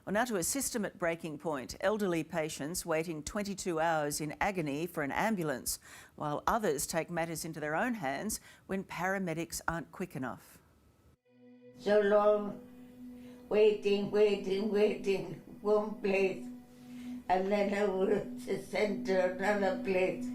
Well, now to a system at breaking point. Elderly patients waiting 22 hours in agony for an ambulance, while others take matters into their own hands when paramedics aren't quick enough. So long, waiting, one place, and then I was sent to another place.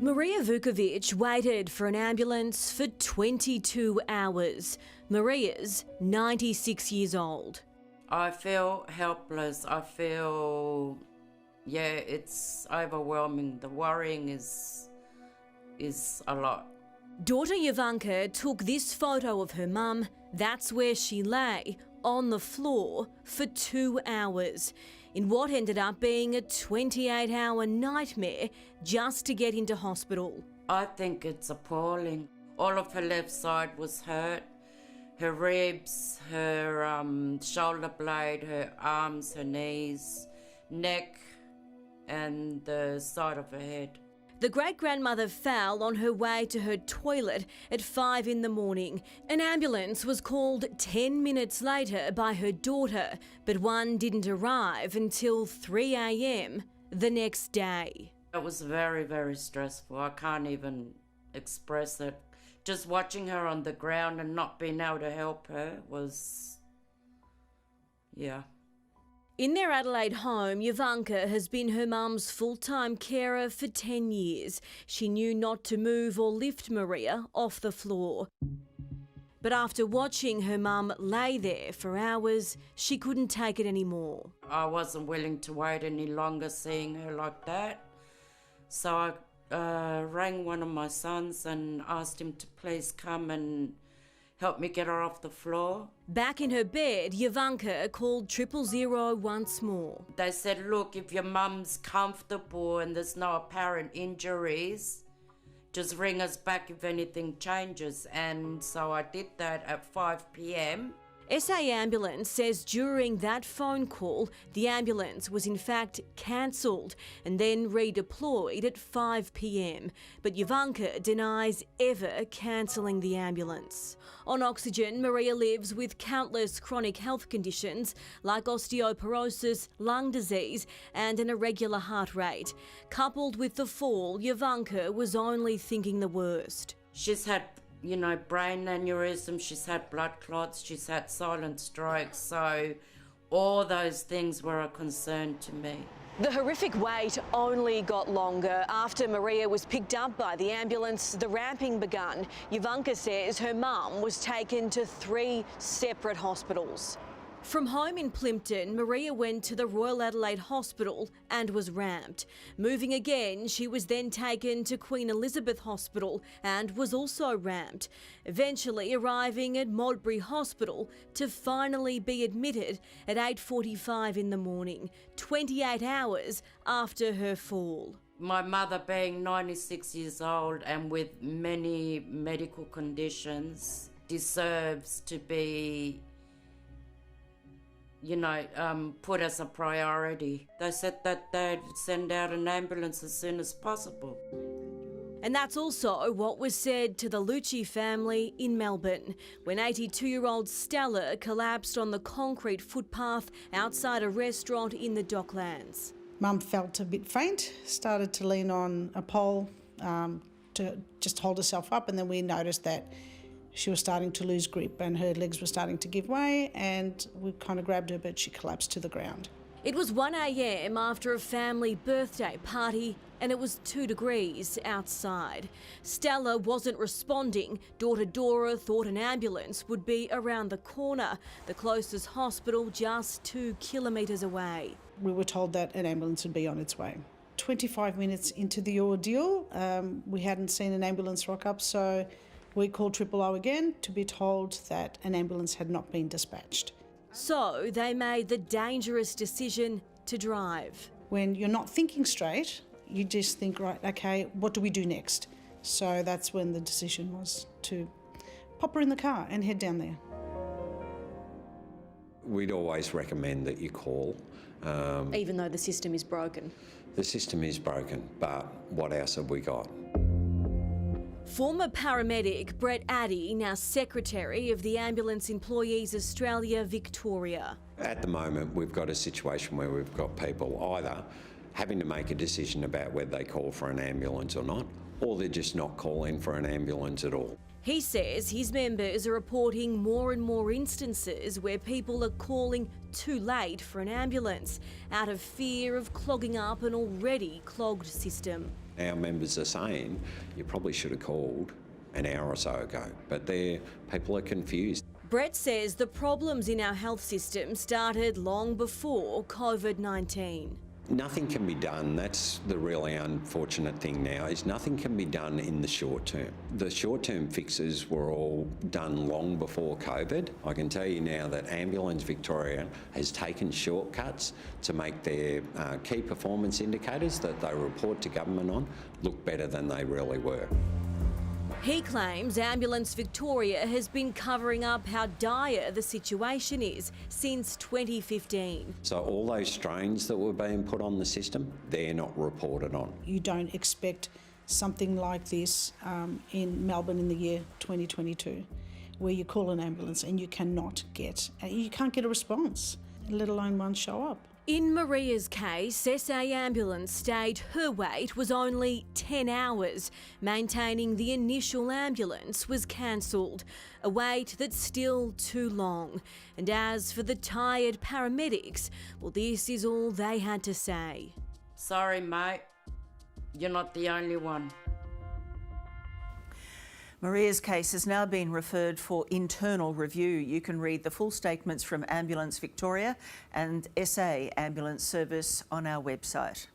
Maria Vukovic waited for an ambulance for 22 hours. Maria's 96 years old. I feel helpless. I feel, it's overwhelming. The worrying is a lot. Daughter Ivanka took this photo of her mum. That's where she lay, on the floor, for 2 hours, in what ended up being a 28-hour nightmare just to get into hospital. I think it's appalling. All of her left side was hurt. Her ribs, her shoulder blade, her arms, her knees, neck, and the side of her head. The great-grandmother fell on her way to her toilet at 5 in the morning. An ambulance was called 10 minutes later by her daughter, but one didn't arrive until 3 a.m. the next day. It was very, very stressful. I can't even express it. Just watching her on the ground and not being able to help her was, In their Adelaide home, Ivanka has been her mum's full-time carer for 10 years. She knew not to move or lift Maria off the floor. But after watching her mum lay there for hours, she couldn't take it anymore. I wasn't willing to wait any longer seeing her like that. So I rang one of my sons and asked him to please come and help me get her off the floor. Back in her bed, Ivanka called 000 once more. They said, look, if your mum's comfortable and there's no apparent injuries, just ring us back if anything changes. And so I did that at 5 p.m. SA Ambulance says during that phone call, the ambulance was in fact cancelled and then redeployed at 5 p.m. But Ivanka denies ever cancelling the ambulance. On oxygen, Maria lives with countless chronic health conditions like osteoporosis, lung disease and an irregular heart rate. Coupled with the fall, Ivanka was only thinking the worst. She's had brain aneurysm, she's had blood clots, she's had silent strokes, so all those things were a concern to me. The horrific wait only got longer. After Maria was picked up by the ambulance, the ramping begun. Ivanka says her mum was taken to 3 separate hospitals. From home in Plympton, Maria went to the Royal Adelaide Hospital and was ramped. Moving again, she was then taken to Queen Elizabeth Hospital and was also ramped, eventually arriving at Modbury Hospital to finally be admitted at 8:45 in the morning, 28 hours after her fall. My mother, being 96 years old and with many medical conditions, deserves to be put as a priority. They said that they'd send out an ambulance as soon as possible. And that's also what was said to the Lucci family in Melbourne when 82-year-old Stella collapsed on the concrete footpath outside a restaurant in the Docklands. Mum felt a bit faint, started to lean on a pole to just hold herself up, and then we noticed that she was starting to lose grip and her legs were starting to give way, and we kind of grabbed her, but she collapsed to the ground. It was 1 a.m. after a family birthday party and it was 2 degrees outside. Stella wasn't responding. Daughter Dora thought an ambulance would be around the corner, the closest hospital just 2 kilometres away. We were told that an ambulance would be on its way. 25 minutes into the ordeal, we hadn't seen an ambulance rock up, so we called 000 again to be told that an ambulance had not been dispatched. So they made the dangerous decision to drive. When you're not thinking straight, you just think, right, okay, what do we do next? So that's when the decision was to pop her in the car and head down there. We'd always recommend that you call. Even though the system is broken? The system is broken, but what else have we got? Former paramedic Brett Addy, now Secretary of the Ambulance Employees Australia Victoria. At the moment, we've got a situation where we've got people either having to make a decision about whether they call for an ambulance or not, or they're just not calling for an ambulance at all. He says his members are reporting more and more instances where people are calling too late for an ambulance out of fear of clogging up an already clogged system. Our members are saying you probably should have called an hour or so ago, but people are confused. Brett says the problems in our health system started long before COVID-19. Nothing can be done. That's the really unfortunate thing now, is nothing can be done in the short term. The short-term fixes were all done long before COVID. I can tell you now that Ambulance Victoria has taken shortcuts to make their key performance indicators that they report to government on look better than they really were. He claims Ambulance Victoria has been covering up how dire the situation is since 2015. So all those strains that were being put on the system, they're not reported on. You don't expect something like this in Melbourne in the year 2022, where you call an ambulance and you can't get a response, let alone one show up. In Maria's case, SA Ambulance stayed her wait was only 10 hours. Maintaining the initial ambulance was cancelled, a wait that's still too long. And as for the tired paramedics, well, this is all they had to say. Sorry, mate. You're not the only one. Maria's case has now been referred for internal review. You can read the full statements from Ambulance Victoria and SA Ambulance Service on our website.